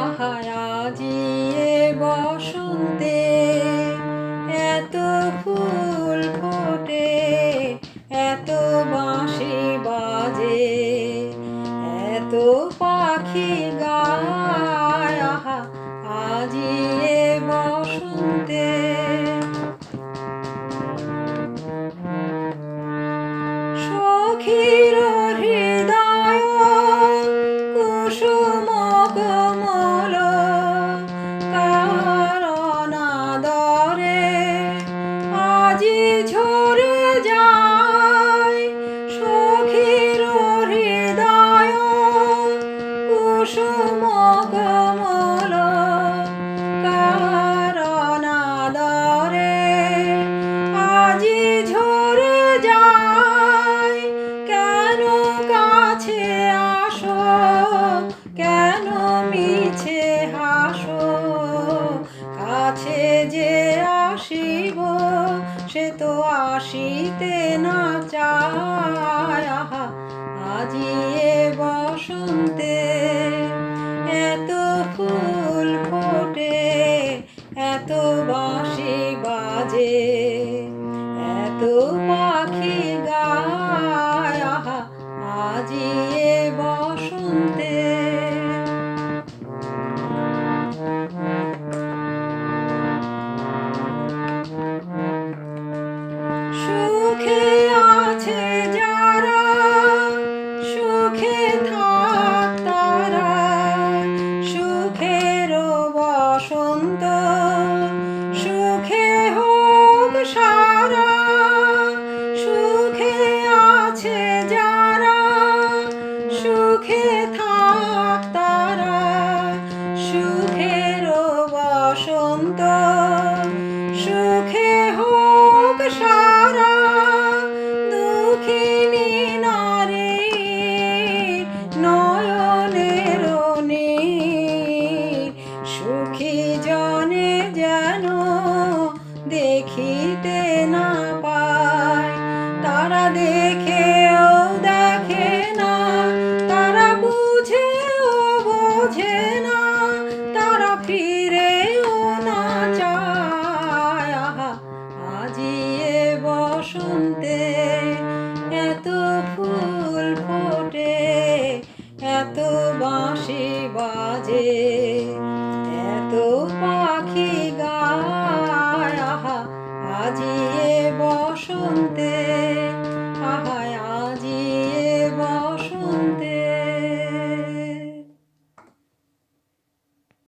আহা আজি এ বসন্তে এত ফুল ফোটে, এত বাঁশি বাজে, এত পাখি গায়, আহা আজি এ বসন্তে। সখীর হৃদয় কুসুম কোমল, কার অনাদরে আজি ঝরে যায়। সখীর হৃদয় কুসুম কোমল, কার অনাদরে আজি ঝরে যায়। কেন কাছে আসো, কেন মিছে হাসো, কাছে যে আসিব সে তো আসিতে না চায়। আহা আজি এ বসন্তে এত ফুল ফোটে, এত বাঁশি বাজে, এত পাখি গায়, আহা আজি এ বসন্তে। সুখে আছে যারা, সুখে থাক তারা, সুখের বসন্ত সুখে হোক সারা। সুখে আছে যারা, সুখে থাক